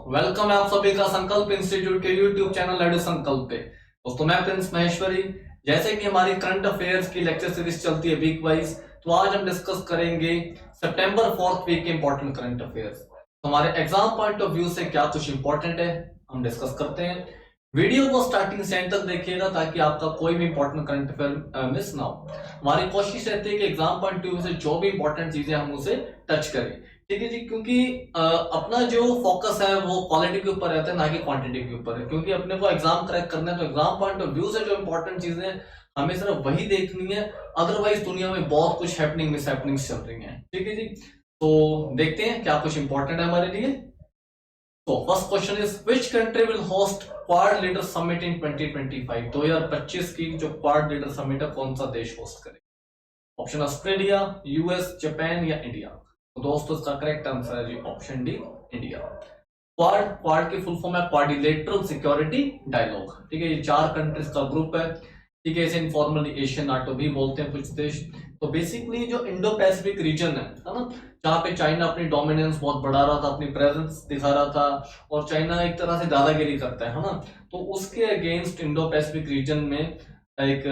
Welcome है आप सभी का संकल्प इंस्टीट्यूट के यूट्यूब चैनल एडू संकल्प पे। दोस्तों मैं प्रिंस महेश्वरी। जैसे कि हमारी करंट अफेयर्स की लेक्चर सीरीज चलती है वीक वाइज, तो आज हम डिस्कस करेंगे सितंबर 4th वीक के इंपॉर्टेंट करंट अफेयर्स। तो हमारे एग्जाम पॉइंट ऑफ व्यू से क्या कुछ इंपॉर्टेंट है हम डिस्कस करते हैं। वीडियो को स्टार्टिंग से एंड तक देखिएगा ताकि आपका कोई भी इंपॉर्टेंट करंट अफेयर मिस ना हो। हमारी कोशिश रहती है कि एग्जाम पॉइंट ऑफ व्यू से जो भी इंपॉर्टेंट चीजें हम उसे टच करें, ठीक है जी। क्योंकि अपना जो फोकस है वो क्वालिटी के ऊपर रहता है, ना कि क्वांटिटी के ऊपर है। क्योंकि अपने को एग्जाम क्रैक करना है तो एग्जाम पॉइंट ऑफ व्यू से जो इंपॉर्टेंट चीजें हैं हमें सिर्फ वही देखनी है। अदरवाइज दुनिया में बहुत कुछ हैपनिंग मिस हैपनिंग्स चल रही हैं, ठीक है जी। तो देखते हैं क्या कुछ इंपॉर्टेंट है हमारे लिए। तो first question is which country will host quad leader summit in 2025। 2025 की जो क्वाड लीडर समिट है कौन सा देश होस्ट करेगा? ऑप्शन ऑस्ट्रेलिया, यूएस, जापान या इंडिया। तो दोस्तों इसका करेक्ट आंसर है जी option D, India. Quad, quad की फुल फॉर्म है क्वाड्रिलेटरल सिक्योरिटी डायलॉग, ठीक है। ये 4 कंट्रीज का ग्रुप है, ठीक है। इसे इनफॉर्मली एशियन नाटो भी बोलते हैं कुछ देश। तो बेसिकली जो इंडो पैसिफिक रीजन है ना, जहाँ पे चाइना अपनी डोमिनेंस बहुत बढ़ा रहा था, अपनी प्रेजेंस दिखा रहा था, और चाइना एक तरह से दादागिरी करता है ना, तो उसके अगेंस्ट इंडो पैसिफिक रीजन में एक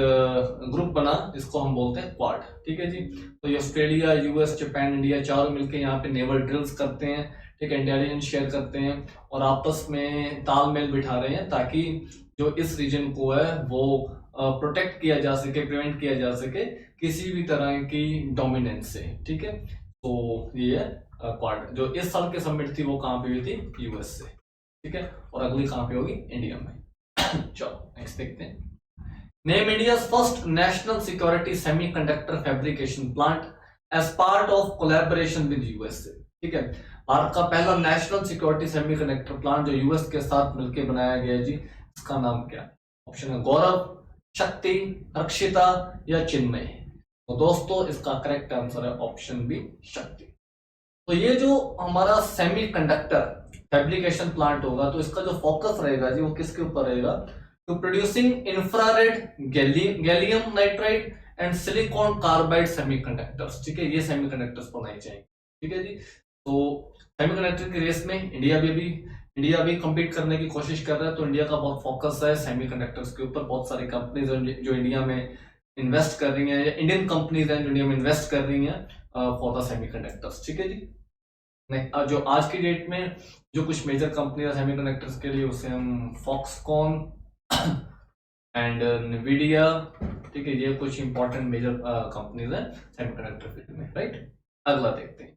ग्रुप बना जिसको हम बोलते हैं क्वाड, ठीक है जी। तो ये ऑस्ट्रेलिया, यूएस, जापान, इंडिया चारों मिलकर यहाँ पे नेवल ड्रिल्स करते हैं, ठीक है, इंटेलिजेंस शेयर करते हैं और आपस में तालमेल बिठा रहे हैं ताकि जो इस रीजन को है वो प्रोटेक्ट किया जा सके, प्रिवेंट किया जा सके किसी भी तरह की डोमिनेंस से, ठीक है। तो ये क्वाड जो इस साल के समिट थी वो कहाँ पे हुई थी? यूएस से, ठीक है। और अगली कहाँ पे होगी? इंडिया में। चलो नेक्स्ट देखते हैं। Name India's first national security semiconductor fabrication plant as part of collaboration with USA, ठीक है। भारत का पहला नेशनल सिक्योरिटी सेमीकंडक्टर प्लांट जो यूएस के साथ मिलकर बनाया गया जी, इसका नाम क्या है? ऑप्शन है गौरव, शक्ति, रक्षिता या चिन्मय। तो दोस्तों इसका करेक्ट आंसर है ऑप्शन बी, शक्ति। तो ये जो हमारा सेमीकंडक्टर फैब्रिकेशन प्लांट होगा तो इसका जो फोकस रहेगा जी वो किसके ऊपर रहेगा? To producing infrared gallium nitride and silicon carbide semiconductors, ठीक है। ये सेमीकंडक्टर्स बनाई जाएंगे, ठीक है जी। तो सेमीकंडक्टर की रेस में इंडिया भी compete करने की कोशिश कर रहा है। तो इंडिया का बहुत फोकस है सेमीकंडक्टर्स के ऊपर। बहुत सारी कंपनीज जो इंडिया में इन्वेस्ट कर रही हैं, या इंडियन कंपनीज हैं जो इंडिया में इन्वेस्ट कर रही हैं फॉर द सेमीकंडक्टर्स, ठीक है जी। जो आज की डेट में जो कुछ मेजर कंपनी है सेमीकंडक्टर्स के लिए, उसे हम फॉक्सकॉन एंड NVIDIA, ठीक है, ये कुछ इंपॉर्टेंट मेजर कंपनीज हैं सेमीकंडक्टर फील्ड में, राइट। अगला देखते हैं।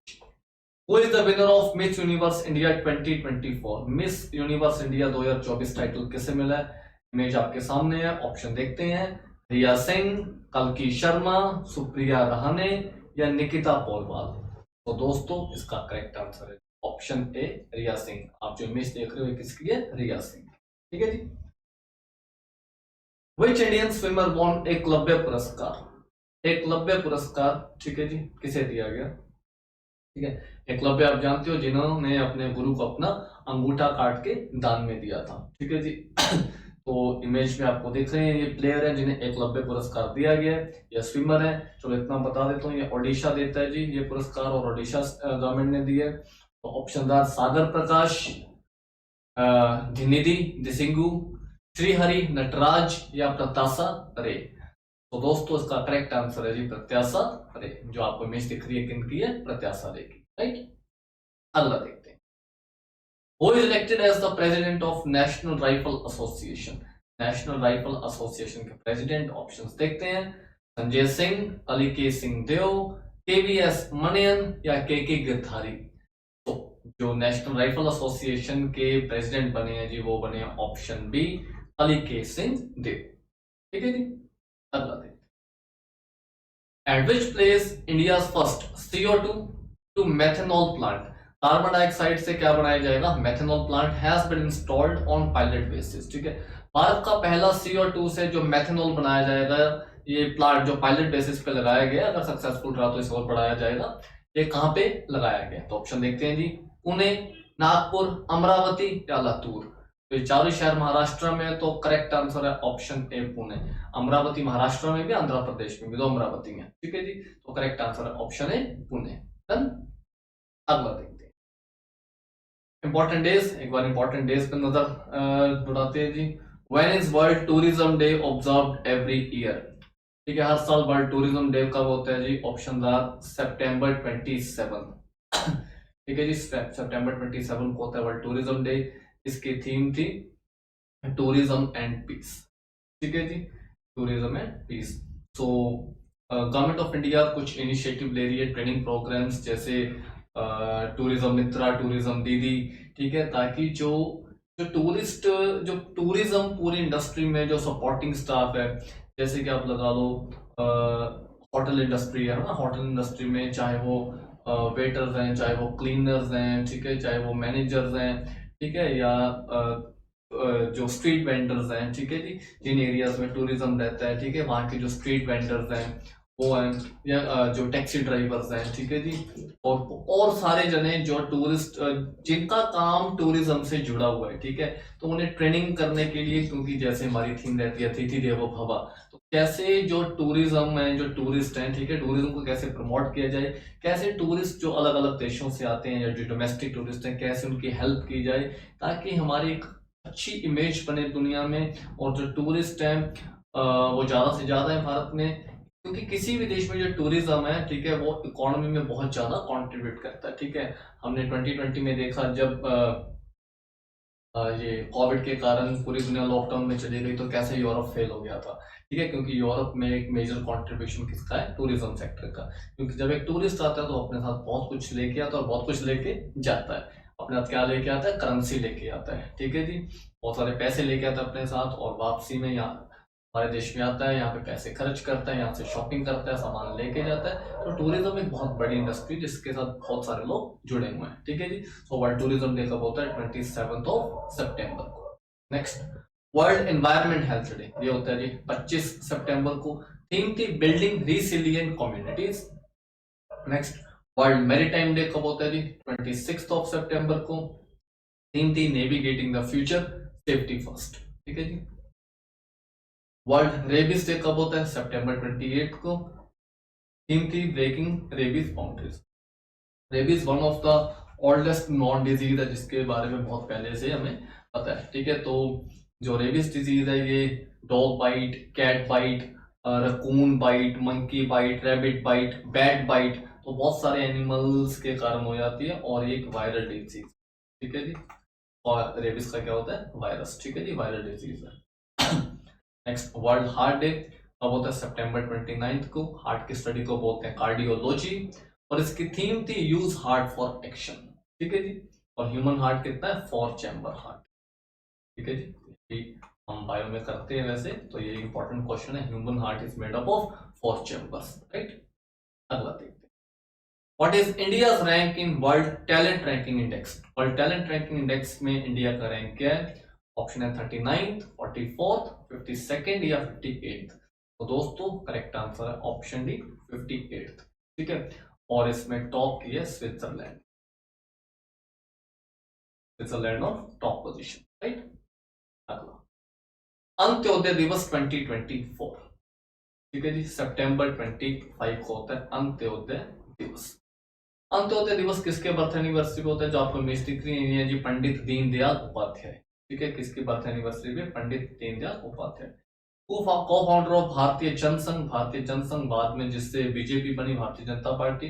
Who is the winner of Miss Universe India 2024? Miss universe India 2024 title किसे मिला है? इमेज आपके सामने है, ऑप्शन देखते हैं। रिया सिंह, कल्की शर्मा, सुप्रिया रहाने या निकिता पौलवाल। तो दोस्तों इसका करेक्ट आंसर है ऑप्शन ए, रिया सिंह। आप जो इमेज देख रहे हो किसकी है? रिया सिंह, ठीक है जी। Which Indian swimmer won Eklavya पुरस्कार? एकलव्य पुरस्कार, ठीक है जी, किसे दिया गया? ठीक है, एकलव्य आप जानते हो जिन्होंने अपने गुरु को अपना अंगूठा काट के दान में दिया था, ठीक है जी। तो इमेज में आपको देख रहे हैं ये प्लेयर है जिन्हें एकलव्य पुरस्कार दिया गया है, ये स्विमर है। चलो इतना बता देता हूँ, ये ओडिशा देता है जी ये पुरस्कार, और ओडिशा गवर्नमेंट ने दिया है। तो ऑप्शन आर सागर प्रकाश, निधि दिसिंगू, श्रीहरि नटराज या प्रत्याशा रे। तो दोस्तों इसका करेक्ट आंसर है जी प्रत्याशा रे। जो आपको इमेज दिख रही है किनकी है? प्रत्याशा रे की, राइट। अगला देखते हैं। Who is elected as the president of National Rifle Association? National rifle association के प्रेसिडेंट, ऑप्शंस देखते हैं। संजय सिंह, अलीके सिंह देव, केवीएस मनियन या के गिरधारी। तो जो नेशनल राइफल एसोसिएशन के प्रेसिडेंट बने हैं जी वो बने ऑप्शन बी, अलीके सिंह देव, ठीक है जी। अगला देखते हैं। At which place India's first CO2 to methanol plant? Carbon dioxide से क्या बनाया जाएगा? Methanol plant has been installed on pilot basis, ठीक है। भारत का पहला CO2 से जो मेथेनॉल बनाया जाएगा, ये प्लांट जो पायलट बेसिस पे लगाया गया, अगर सक्सेसफुल रहा तो इसे और बढ़ाया जाएगा। ये कहाँ पे लगाया गया? तो ऑप्शन देखते हैं जी। पुणे, नागपुर, अमरावती या लातूर। तो ये चारों शहर महाराष्ट्र में है, तो करेक्ट आंसर है ऑप्शन ए, पुणे। अमरावती महाराष्ट्र में भी, आंध्र प्रदेश में भी 2 अमरावती है, ठीक है जी। तो करेक्ट आंसर है ऑप्शन ए, पुणे। डन। अगला देखते हैं। इंपॉर्टेंट डेज, एक बार इंपॉर्टेंट डेज पे नजर बुलाते हैं जी। When is world tourism day observed every year? ठीक है, हर साल वर्ल्ड टूरिज्म डे कब होता है जी? ऑप्शन आर सितंबर 27। ठीक है जी, सितंबर 27 को होता है वर्ल्ड टूरिज्म डे। इसकी थीम थी टूरिज्म एंड पीस। ठीक है जी, tourism and peace. So government of India कुछ इनिशिएटिव ले रही है, ट्रेनिंग प्रोग्राम्स जैसे टूरिज्म मित्रा, टूरिज्म दीदी। ठीक है, ताकि जो जो टूरिस्ट जो टूरिज्म पूरी इंडस्ट्री में जो सपोर्टिंग स्टाफ है, जैसे कि आप लगा लो होटल इंडस्ट्री है ना, होटल इंडस्ट्री में चाहे वो वेटर्स हैं, चाहे वो क्लीनर्स हैं, ठीक है, चाहे वो मैनेजर्स हैं, ठीक है, या जो स्ट्रीट वेंडर्स हैं, ठीक है जी, जिन एरियाज में टूरिज्म रहता है, ठीक है, वहाँ के जो स्ट्रीट वेंडर्स हैं वो हैं, या जो टैक्सी ड्राइवर्स हैं, ठीक है जी, और सारे जने जो टूरिस्ट जिनका काम टूरिज्म से जुड़ा हुआ है, ठीक है, तो उन्हें ट्रेनिंग करने के लिए, क्योंकि जैसे हमारी थीम रहती है अतिथि देवो भव, तो कैसे जो टूरिज्म है, जो टूरिस्ट हैं, ठीक है, टूरिज्म को कैसे प्रमोट किया जाए, कैसे टूरिस्ट जो अलग अलग देशों से आते हैं या जो डोमेस्टिक टूरिस्ट हैं, कैसे उनकी हेल्प की जाए, ताकि हमारी एक अच्छी इमेज बने दुनिया में, और जो टूरिस्ट हैं वो ज्यादा से ज्यादा है भारत में, क्योंकि किसी भी देश में जो टूरिज्म है, ठीक है, वो इकोनॉमी में बहुत ज्यादा कंट्रीब्यूट करता है। ठीक है, हमने 2020 में देखा जब ये कोविड के कारण पूरी दुनिया लॉकडाउन में चली गई, तो कैसे यूरोप फेल हो गया था। ठीक है, क्योंकि यूरोप में एक मेजर कंट्रीब्यूशन किसका है? टूरिज्म सेक्टर का। क्योंकि जब एक टूरिस्ट आता है तो अपने साथ बहुत कुछ लेके आता है और बहुत कुछ लेके जाता है। अपने साथ क्या लेके आता है? करेंसी लेके आता है। ठीक है जी, बहुत सारे पैसे लेके आता है अपने साथ, और वापसी में यहाँ हमारे देश में आता है, यहाँ पे पैसे खर्च करता है, यहाँ से शॉपिंग करता है, सामान लेके जाता है। तो टूरिज्म एक बहुत बड़ी इंडस्ट्री जिसके साथ बहुत सारे लोग जुड़े हुए हैं। ठीक है जी, तो वर्ल्ड टूरिज्म डे कब होता है? 27 सितंबर को। Next, world environment health day, ये होता है जी 25 सितंबर को। थीम थी building resilient communities. Next, world maritime day कब होता है जी? 26 सितंबर को। थीम थी navigating the future, safety first. ठीक है जी। वर्ल्ड रेबीज डे कब होता है? सितंबर 28 को। थीम थी breaking rabies boundaries. Rabies one of the oldest known disease है, जिसके बारे में बहुत पहले से हमें पता है। ठीक है, तो जो रेबीज डिजीज है ये dog bite, cat bite, raccoon bite, monkey bite, rabbit bite, bat bite, तो बहुत सारे एनिमल्स के कारण हो जाती है, और एक वायरल डिजीज। ठीक है जी, और रेबीज का क्या होता है? वायरस। ठीक है जी, वायरल डिजीज है। नेक्स्ट, वर्ल्ड हार्ट डे कब होता है? सितंबर 29 को। हार्ट की स्टडी को बोलते हैं कार्डियोलॉजी, और इसकी थीम थी यूज हार्ट फॉर एक्शन। ठीक है जी, और ह्यूमन हार्ट कितना है? 4 चैम्बर हार्ट। ठीक है जी, हम बायो में करते हैं वैसे, तो ये इंपॉर्टेंट क्वेश्चन है। Human heart is made up of 4 chambers, right. अगला देखते हैं, what is India's rank in world talent ranking index? World talent ranking index में इंडिया का रैंक क्या है? ऑप्शन है 39th, 44th, 52nd या 58th। तो दोस्तों करेक्ट आंसर है ऑप्शन डी, 58th। ठीक है, और इसमें टॉप की है Switzerland. Switzerland of top position, right. अगला, अंत्योदय दिवस 2024। ठीक है जी, सितंबर 25 को होता है अंत्योदय दिवस। अंत्योदय दिवस किसके बर्थ एनिवर्सरी पे होता है? जो आपको इमेज दिख रही है जी, पंडित दीनदयाल उपाध्याय। ठीक है, किसकी बर्थ एनिवर्सरी पे? पंडित दीनदयाल उपाध्याय, को फाउंडर ऑफ भारतीय जनसंघ। भारतीय जनसंघ बाद में जिससे बीजेपी बनी, Bharatiya Janata party,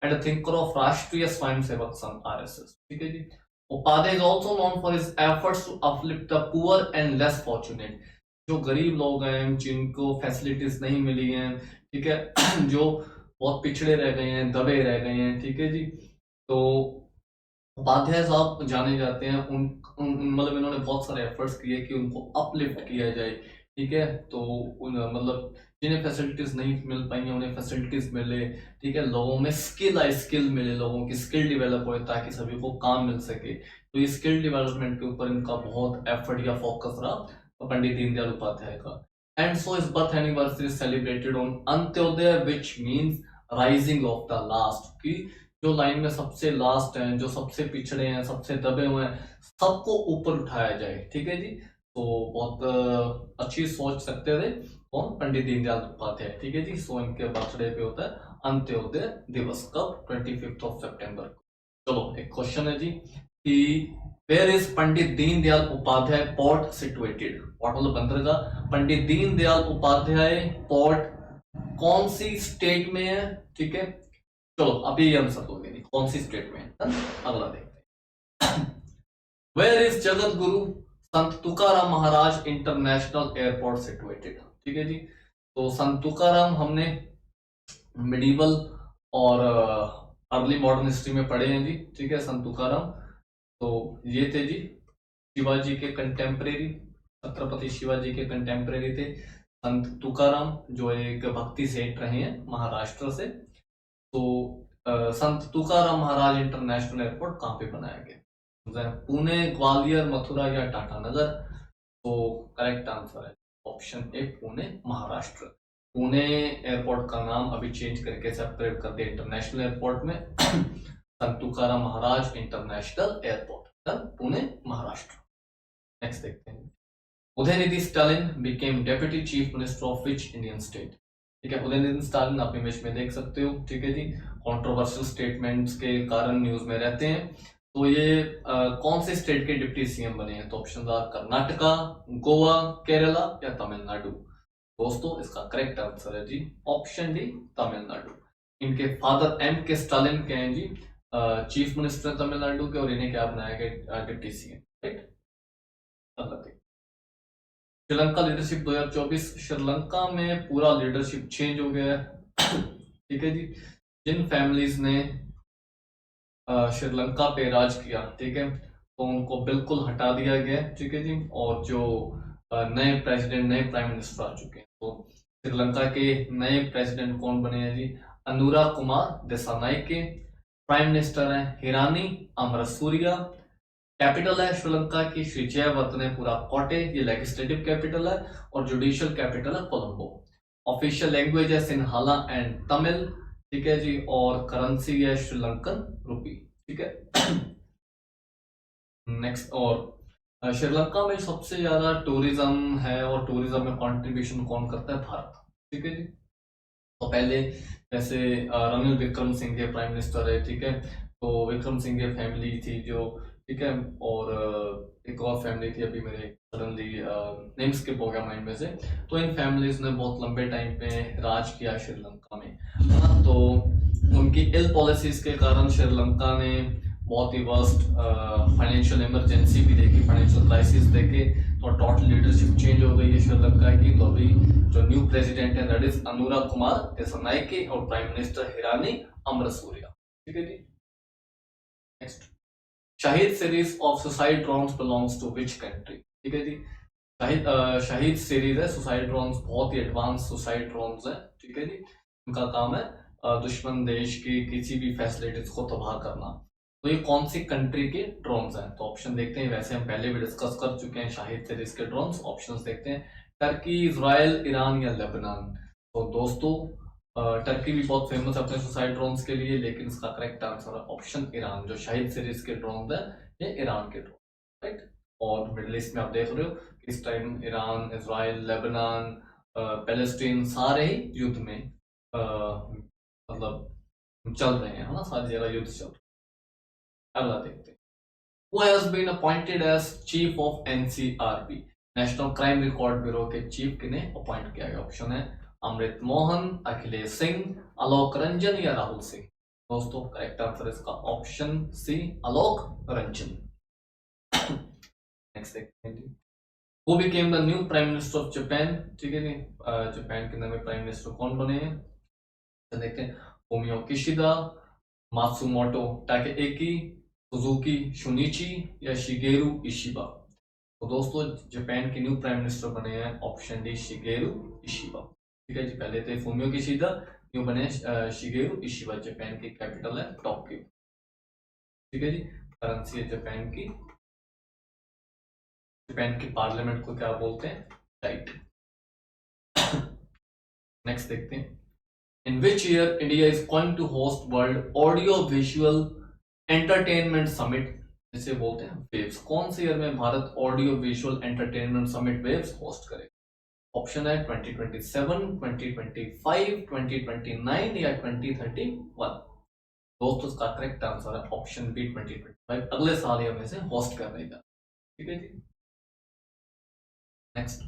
and thinker of राष्ट्रीय स्वयंसेवक संघ, आरएसएस। ठीक है जी। Upadhyay is also known for his efforts to uplift the poor and less fortunate. जो गरीब लोग हैं, जिनको फैसिलिटीज नहीं मिली हैं, ठीक है, जो बहुत पिछड़े रह गए हैं, दबे रह गए हैं, ठीक है जी, तो उपाध्याय साहब जाने जाते हैं। मतलब इन्होंने बहुत सारे एफर्ट्स किए कि उनको अपलिफ्ट किया जाए। ठीक है, तो मतलब जिन्हें फैसिलिटीज नहीं मिल पाई उन्हें फैसिलिटीज मिले। ठीक है, लोगों में स्किल मिले, लोगों की स्किल डेवलप हो, ताकि सभी को काम मिल सके। तो ये स्किल डेवलपमेंट के ऊपर इनका बहुत एफर्ट या फोकस रहा पंडित दीनदयाल उपाध्याय का। एंड सो इस birth anniversary celebrated on Antyodaya, which means rising of the last, की जो लाइन में सबसे लास्ट हैं, जो सबसे पिछड़े हैं, सबसे दबे हुए हैं, सबको ऊपर उठाया जाए। ठीक है जी, तो बहुत अच्छी सोच सकते थे कौन? पंडित दीनदयाल उपाध्याय। ठीक है जी, सो इनके बर्थडे पे होता है अंत्योदय दिवस। कब? 25 सितंबर को। चलो एक क्वेश्चन है जी, कि where is Pandit Deendayal Upadhyay port situated. Port मतलब बंदरगाह। पंडित दीनदयाल उपाध्याय पोर्ट कौन सी स्टेट में है? ठीक है, चलो अभी ये आंसर दोगे नहीं कौन सी स्टेट में है। अगला देखते हैं। Where is Jagat Guru Sant Tukaram Maharaj international airport situated. ठीक है जी, तो संत तुकाराम हमने मिडिवल और अर्ली मॉडर्न हिस्ट्री में पढ़े हैं जी। ठीक है, संत तुकाराम तो ये थे जी शिवाजी के कंटेम्परेरी, छत्रपति शिवाजी के कंटेम्परेरी थे संत तुकाराम, जो एक भक्ति सेठ रहे हैं महाराष्ट्र से। तो संत तुकाराम महाराज इंटरनेशनल एयरपोर्ट कहाँ पे बनाया गया? पुणे, ग्वालियर, मथुरा या टाटानगर? तो करेक्ट आंसर है option A, Pune, Maharashtra. Pune airport का नाम अभी चेंज करके सेपरेट कर दिया इंटरनेशनल एयरपोर्ट में। Sant Tukaram Maharaj international airport, Pune, Maharashtra. Next देखते हैं। Udhayanidhi Stalin became deputy chief minister of which Indian state? ठीक है, उदयनिधि स्टालिन आप इमेज में देख सकते हो। ठीक है जी, कंट्रोवर्शियल स्टेटमेंट्स के कारण न्यूज में रहते हैं। तो ये कौन से स्टेट के डिप्टी सीएम बने हैं? तो ऑप्शन आर कर्नाटका, गोवा, केरला या तमिलनाडु। दोस्तों इसका करेक्ट आंसर है जी ऑप्शन डी, तमिलनाडु। इनके फादर एम के स्टालिन के हैं जी चीफ मिनिस्टर तमिलनाडु के, और इन्हें क्या बनाया गया? Deputy CM. Right, Sri Lanka leadership 2024। Sri Lanka में पूरा लीडरशिप चेंज हो गया है। ठीक है जी, जिन फैमिलीज ने श्रीलंका पे राज किया, ठीक है, तो उनको बिल्कुल हटा दिया गया। ठीक है जी, और जो नए प्रेसिडेंट, नए प्राइम मिनिस्टर आ चुके हैं। तो श्रीलंका के नए प्रेसिडेंट कौन बने हैं जी? अनुरा कुमार दिसानायके। प्राइम मिनिस्टर हैं हिरानी अमरसूरिया। कैपिटल है श्रीलंका की श्री जयवर्धनेपुरा कोटे, ये लेजिस्लेटिव कैपिटल है, और जुडिशियल कैपिटल है कोलंबो। ऑफिशियल लैंग्वेज है सिन्हाला एंड तमिल। ठीक है जी, और करेंसी है श्रीलंकन रुपी। ठीक है। नेक्स्ट, और श्रीलंका में सबसे ज्यादा टूरिज्म है, और टूरिज्म में कंट्रीब्यूशन कौन करता है? भारत। ठीक है जी, तो पहले जैसे रनिल विक्रम सिंघे प्राइम मिनिस्टर है। ठीक है, तो विक्रम सिंघे फैमिली थी जो, ठीक है, और एक और फैमिली थी, अभी मेरे सडनली नेम स्किप हो गया माइंड में से। तो इन फैमिलीज ने बहुत लंबे टाइम पे राज किया श्रीलंका में। तो उनकी इल पॉलिसीज के कारण श्रीलंका ने बहुत ही वर्स्ट फाइनेंशियल इमरजेंसी भी देखी, फाइनेंशियल क्राइसिस देखे, तो टोटल लीडरशिप चेंज हो गई है श्रीलंका की। तो अभी जो न्यू प्रेसिडेंट है दैट इज अनुरा कुमार दिसानायके, और प्राइम मिनिस्टर हिरानी अमरसूरिया। ठीक है जी। Next, Shahed series of suicide drones belongs to which country? ठीक है जी, शहीद सीरीज है सुसाइड ड्रोन्स, बहुत ही एडवांस सुसाइड ड्रोन्स है। ठीक है जी, उनका काम है दुश्मन देश की किसी भी फैसिलिटीज को तबाह करना। तो ये कौन सी कंट्री के ड्रोन्स हैं? तो ऑप्शन देखते हैं, वैसे हम पहले भी डिस्कस कर चुके हैं शाहिद सीरीज के ड्रोन्स। ऑप्शंस देखते हैं, टर्की, इजराइल, ईरान या लेबनान। तो दोस्तों टर्की भी बहुत फेमस है अपने सुसाइड ड्रोन्स के लिए, लेकिन इसका करेक्ट आंसर है ऑप्शन ईरान। जो शाहिद सीरीज के ड्रोन्स है ये ईरान के ड्रोन, राइट। और मिडिल ईस्ट में आप देख रहे हो कि इस time Iran, Israel, Lebanon, Palestine सारे ही युद्ध में मतलब चल रहे हैं, है ना, सारी जगह युद्ध चल रहे हैं। अगला देखते हैं, Who has been appointed as chief of NCRB? National crime record bureau के चीफ किन्हें अपॉइंट किया गया? ऑप्शन है अमृत मोहन, अखिलेश सिंह, आलोक रंजन या राहुल सिंह। दोस्तों करेक्ट आंसर इसका option C, Alok Ranjan. Next देखते हैं, Who became the new prime minister of Japan? ठीक है जी, जापान के नए प्राइम मिनिस्टर कौन बने हैं? तो देखते हैं, फूमियो किशिदा, मात्सुमोटो टाकेकी, सुजुकी शुनिची या शिगेरू इशिबा। तो दोस्तों जापान के न्यू प्राइम मिनिस्टर बने हैं ऑप्शन डी, शिगेरू इशिबा। ठीक है जी, पहले थे फूमियो किशिदा, न्यू बने शिगेरू इशिबा। जापान की कैपिटल है टोक्यो। ठीक है जी, करेंसी है जापान की, जापान की पार्लियामेंट को क्या बोलते हैं? राइट। नेक्स्ट देखते हैं, in which year India is going to host world audio visual entertainment summit, जिसे बोलते हैं वेव्स। कौन से ईयर में भारत audio visual entertainment summit waves host करेगा? ऑप्शन है 2027, 2025, 2029 या 2031। दोस्तों इसका करेक्ट आंसर है ऑप्शन बी 2025, अगले साल ही हमें से होस्ट कर रहेगा। ठीक है जी। Next,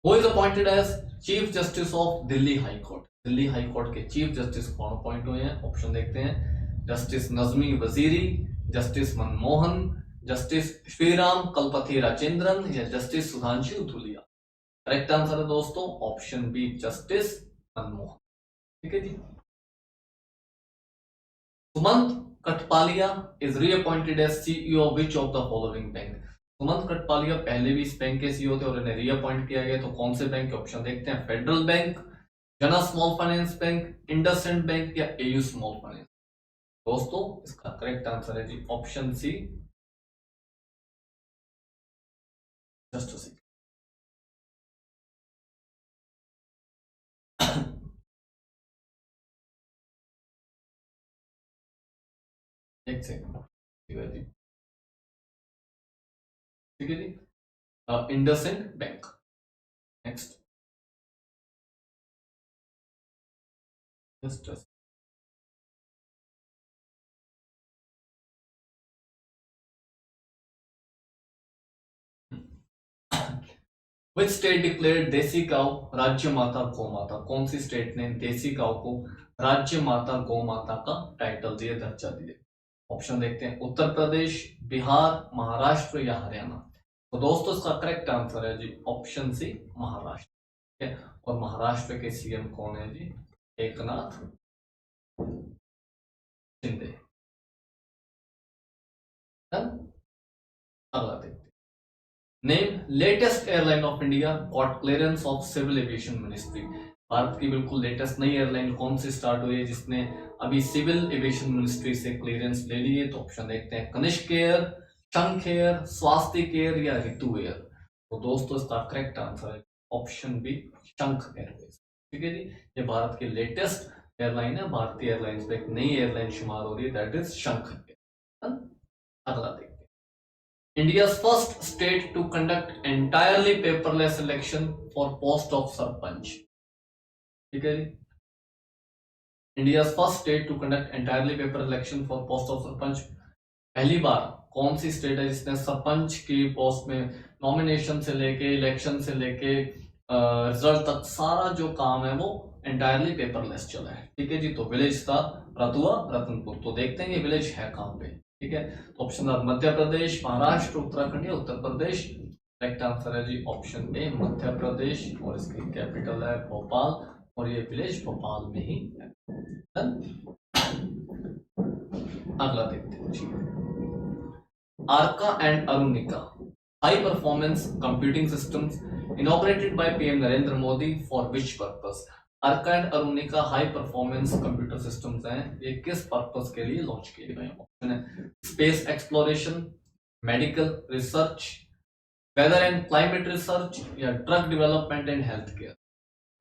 who is appointed as chief justice of Delhi high court? Delhi high court के चीफ जस्टिस कौन अपॉइंट हुए हैं? ऑप्शन देखते हैं, justice Najmi Waziri, justice Manmohan, justice Sriram Kalpathi Rajendran या justice Sudhanshu Dhulia. Correct answer है दोस्तों ऑप्शन बी जस्टिस मनमोहन। ठीक है जी। Sumant Kathpalia is reappointed as CEO of which of the following bank? Sumant Kathpalia पहले भी इस बैंक के सीईओ थे और इन्हें रीअपॉइंट किया गया, तो कौन से बैंक के? ऑप्शन देखते हैं, फेडरल बैंक, जना small finance bank, IndusInd bank या एयू स्मॉल फाइनेंस। दोस्तों इसका करेक्ट आंसर है जी ऑप्शन सी, जस्ट सी। एक सेकंड, ठीक है जी। ठीक है जी, IndusInd bank. Next, just which state declared देसी गांव राज्य माता गौ माता? कौन सी स्टेट ने देसी गांव को राज्य माता गौ माता का टाइटल दिया, दर्जा दिया? ऑप्शन देखते हैं, उत्तर प्रदेश, बिहार, महाराष्ट्र या हरियाणा। तो दोस्तों इसका करेक्ट आंसर है जी ऑप्शन सी, महाराष्ट्र। ठीक है, और महाराष्ट्र के सीएम कौन है जी? एकनाथ शिंदे। अगला देखते हैं, name latest airline of India got clearance of civil aviation ministry. Bharat की बिल्कुल लेटेस्ट नई एयरलाइन कौन सी स्टार्ट हुई है जिसने अभी सिविल एविएशन मिनिस्ट्री से क्लियरेंस ले ली है? तो ऑप्शन देखते हैं, कनिष्क एयर, शंख एयर, स्वास्तिक एयर या ऋतु एयर। तो दोस्तों इसका करेक्ट आंसर है ऑप्शन बी, शंख एयरवेज। ठीक है जी, ये भारत की लेटेस्ट एयरलाइन है, भारतीय एयरलाइंस में एक नई एयरलाइन शुमार हो रही है, दैट इज शंख एयर। अगला देखते हैं, India's first state to conduct entirely paperless election for post of sarpanch. ठीक है जी, India's first state to conduct entirely paper election for post of sarpanch. पहली बार कौन सी स्टेट है जिसने सरपंच की पोस्ट में नॉमिनेशन से लेके इलेक्शन से लेके रिजल्ट तक सारा जो काम है वो एंटायरली पेपरलेस चला है? ठीक है जी, तो विलेज था रतुआ रतनपुर। तो देखते हैं ये विलेज है कहाँ पे। ठीक है, तो ऑप्शन मध्य प्रदेश, महाराष्ट्र, उत्तराखंड या उत्तर प्रदेश। करेक्ट आंसर है जी ऑप्शन ए, मध्य प्रदेश, और इसकी कैपिटल है भोपाल, और ये विलेज भोपाल में ही है। अगला देखते हैं जी, Arka and Arunika high performance computing systems inaugurated by PM Narendra Modi for which purpose? Arka and Arunika high performance computer systems हैं, ये किस पर्पस के लिए लॉन्च किए गए? ऑप्शन है, space exploration, medical research, weather and climate research या drug development and health care.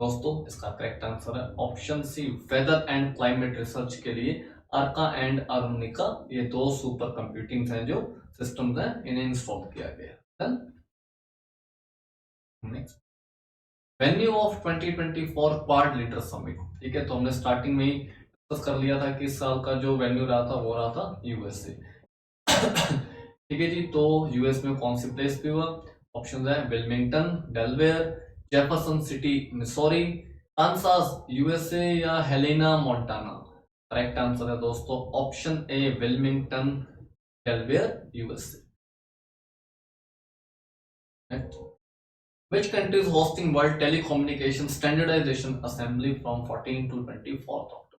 दोस्तों इसका करेक्ट आंसर है option C, weather and climate research के लिए आर्का एंड अरुणिका ये दो सुपर कंप्यूटिंग हैं जो सिस्टम्स हैं, इन्हें इंस्टॉल किया गया। Next, venue of 2024 quad leader summit. ठीक है, तो हमने स्टार्टिंग में ही डिस्कस कर लिया था कि इस साल का जो वेन्यू रहा था वो रहा था यूएसए। ठीक है जी, तो यूएस में कौन सी प्लेस पे हुआ? ऑप्शन है, Wilmington Delaware, Jefferson City Missouri, Kansas USA या हेलेना मोंटाना। करेक्ट आंसर है दोस्तों option A, Wilmington Delaware USA. Which country is hosting World Telecommunication Standardization Assembly from 14 to 24th October?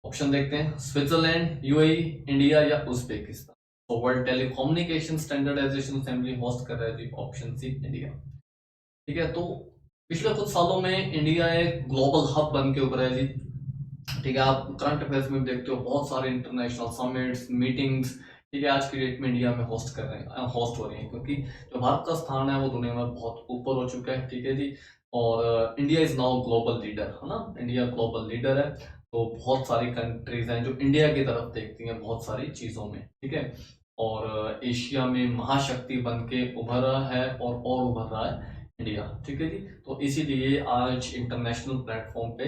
Option देखते हैं, Switzerland, UAE, India या Uzbekistan. तो world telecommunication standardization assembly host कर रहा है जी ऑप्शन सी, इंडिया। ठीक है, तो पिछले कुछ सालों में इंडिया एक ग्लोबल हब बन के उभरा है जी। ठीक है, आप करंट अफेयर्स में देखते हो बहुत सारे इंटरनेशनल समिट्स, मीटिंग्स, ठीक है, आज की डेट में इंडिया में होस्ट हो रही है, क्योंकि जो भारत का स्थान है वो दुनिया में बहुत ऊपर हो चुका है। ठीक है जी, और India is now global leader, है ना, इंडिया ग्लोबल लीडर है। तो बहुत सारी कंट्रीज हैं जो इंडिया की तरफ देखती हैं बहुत सारी चीजों में। ठीक है, और एशिया में महाशक्ति बन के उभर रहा है और उभर रहा है इंडिया। ठीक है जी, तो इसीलिए आज इंटरनेशनल प्लेटफॉर्म पे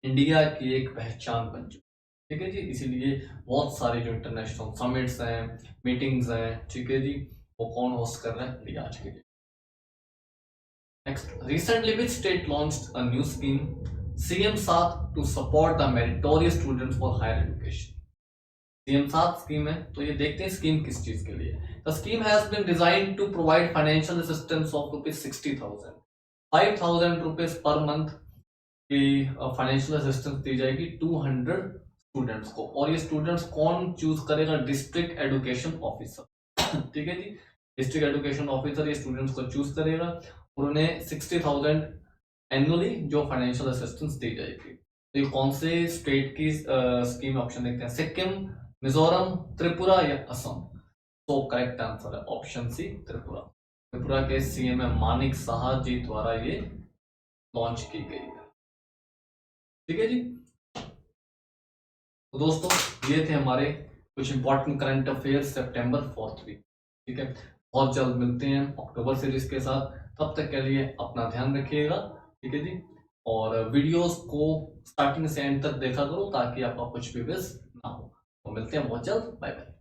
इंडिया की एक पहचान बन चुकी है। ठीक है जी। इसीलिए बहुत सारे जो इंटरनेशनल समिट्स हैं, मीटिंग्स हैं, ठीक है जी, वो कौन होस्ट कर रहा है, ये आज के लिए। Next, recently which state launched a new scheme CM Saath to support the meritorious students for higher education. CM Saath scheme है, तो ये देखते हैं स्कीम किस चीज के लिए। The scheme has been designed to provide financial assistance of ₹60,000, 5,000 rupees per month की फाइनेंशियल असिस्टेंस दी जाएगी 200 स्टूडेंट्स को। और ये स्टूडेंट्स कौन चूज करेगा? District education officer. ठीक है जी, डिस्ट्रिक्ट एजुकेशन ऑफिसर ये स्टूडेंट्स को चूज करेगा और उन्हें 60,000 एनुअली जो फाइनेंशियल असिस्टेंस दी जाएगी। तो ये कौन से स्टेट की स्कीम? ऑप्शन देखते हैं, सिक्किम, मिजोरम, त्रिपुरा या असम। तो करेक्ट आंसर है ऑप्शन सी, त्रिपुरा। त्रिपुरा के सीएम मानिक साहा जी द्वारा ये लॉन्च की गई है। ठीक है जी। तो दोस्तों, ये थे हमारे कुछ इंपॉर्टेंट करंट अफेयर्स सितंबर 4th वीक। ठीक है, बहुत जल्द मिलते हैं अक्टूबर सीरीज के साथ। तब तक के लिए अपना ध्यान रखिएगा। ठीक है जी, और वीडियोस को स्टार्टिंग से एंड तक देखा करो ताकि आपका कुछ भी मिस ना हो। तो मिलते हैं बहुत जल्द। Bye bye.